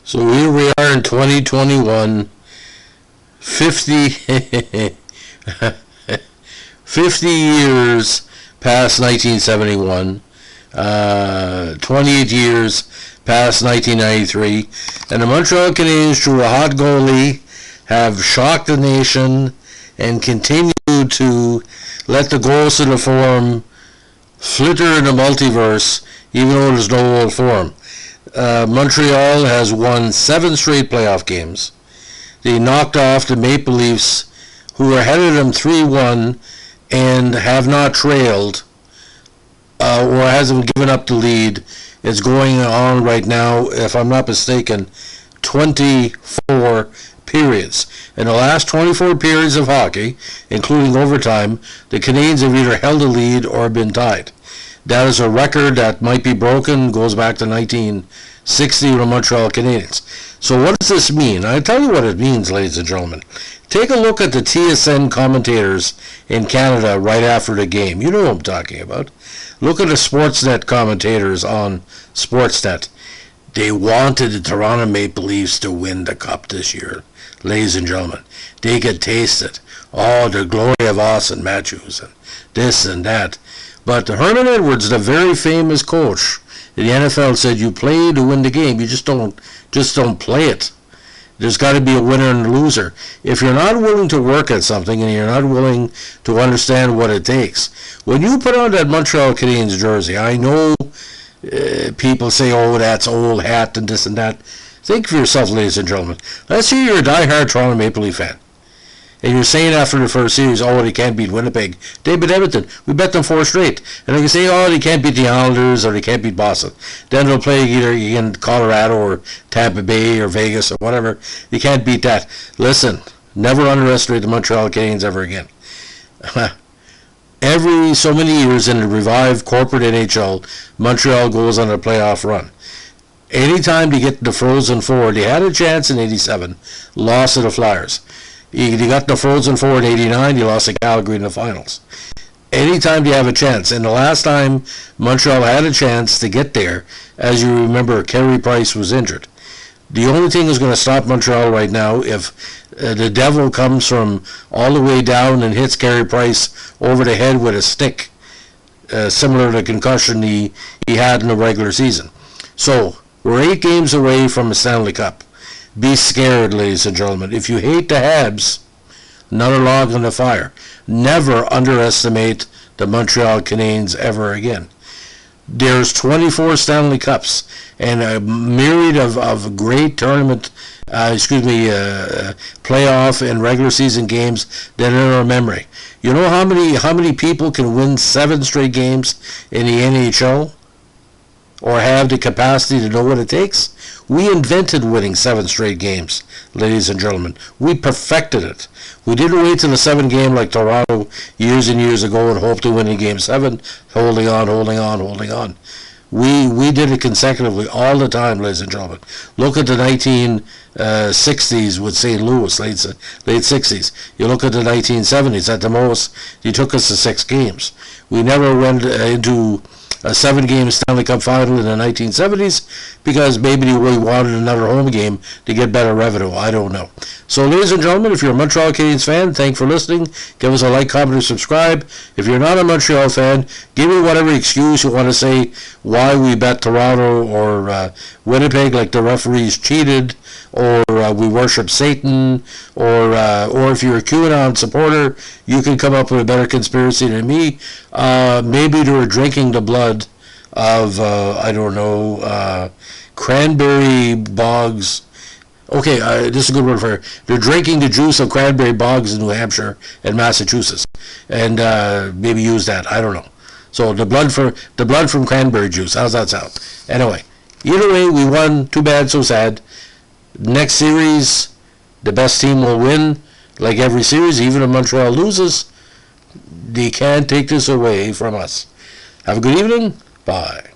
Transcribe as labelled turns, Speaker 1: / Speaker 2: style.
Speaker 1: So here we are in 2021, 50, 50 years past 1971, 28 years past 1993, and the Montreal Canadiens, through a hot goalie, have shocked the nation and continue to let the ghost of the form flitter in the multiverse, even though there's no old form. Montreal has won 7 straight playoff games. They knocked off the Maple Leafs, who were ahead of them 3-1 and have not trailed or hasn't given up the lead. It's going on right now, if I'm not mistaken, 24 periods. In the last 24 periods of hockey, including overtime, the Canadiens have either held a lead or been tied. That is a record that might be broken, goes back to 1960 with the Montreal Canadiens. So what does this mean? I'll tell you what it means, ladies and gentlemen. Take a look at the TSN commentators in Canada right after the game. You know what I'm talking about. Look at the Sportsnet commentators on Sportsnet. They wanted the Toronto Maple Leafs to win the Cup this year, ladies and gentlemen. They could taste it. Oh, the glory of Austin Matthews and this and that. But Herman Edwards, the very famous coach in the NFL, said you play to win the game. You just don't play it. There's got to be a winner and a loser. If you're not willing to work at something and you're not willing to understand what it takes, when you put on that Montreal Canadiens jersey, I know people say, oh, that's old hat and this and that. Think for yourself, ladies and gentlemen. Let's say you're a diehard Toronto Maple Leaf fan, and you're saying after the first series, oh, they can't beat Winnipeg. They beat Edmonton. We bet them 4 straight. And they can say, oh, they can't beat the Islanders or they can't beat Boston. Then they'll play either in Colorado or Tampa Bay or Vegas or whatever. You can't beat that. Listen, never underestimate the Montreal Canadiens ever again. Every so many years in the revived corporate NHL, Montreal goes on a playoff run. Anytime they get the Frozen Four, they had a chance in '87, lost to the Flyers. They got the Frozen Four in '89, they lost to Calgary in the finals. Anytime they have a chance, and the last time Montreal had a chance to get there, as you remember, Carey Price was injured. The only thing that's going to stop Montreal right now, if the devil comes from all the way down and hits Carey Price over the head with a stick, similar to the concussion he had in the regular season. So, we're 8 games away from a Stanley Cup. Be scared, ladies and gentlemen. If you hate the Habs, another log on the fire. Never underestimate the Montreal Canadiens ever again. There's 24 Stanley Cups and a myriad of great tournament, playoff and regular season games that are in our memory. You know how many people can win 7 straight games in the NHL? Or have the capacity to know what it takes? We invented winning 7 straight games, ladies and gentlemen. We perfected it. We didn't wait till the 7th game like Toronto years and years ago and hope to win in Game 7, holding on. We did it consecutively all the time, ladies and gentlemen. Look at the 1960s with St. Louis, late 60s. You look at the 1970s, at the most, you took us to 6 games. We never went into a 7-game Stanley Cup final in the 1970s because maybe they really wanted another home game to get better revenue. I don't know. So, ladies and gentlemen, if you're a Montreal Canadiens fan, thanks for listening. Give us a like, comment, and subscribe. If you're not a Montreal fan, give me whatever excuse you want to say why we bet Toronto or Winnipeg, like the referees cheated, or we worship Satan, or if you're a QAnon supporter, you can come up with a better conspiracy than me. Maybe they were drinking the blood of, cranberry bogs. Okay, this is a good word for it. They're drinking the juice of cranberry bogs in New Hampshire and Massachusetts, and maybe use that. I don't know. So the blood from cranberry juice. How's that sound? Anyway, either way, we won. Too bad, so sad. Next series, the best team will win. Like every series, even if Montreal loses, they can't take this away from us. Have a good evening. Bye.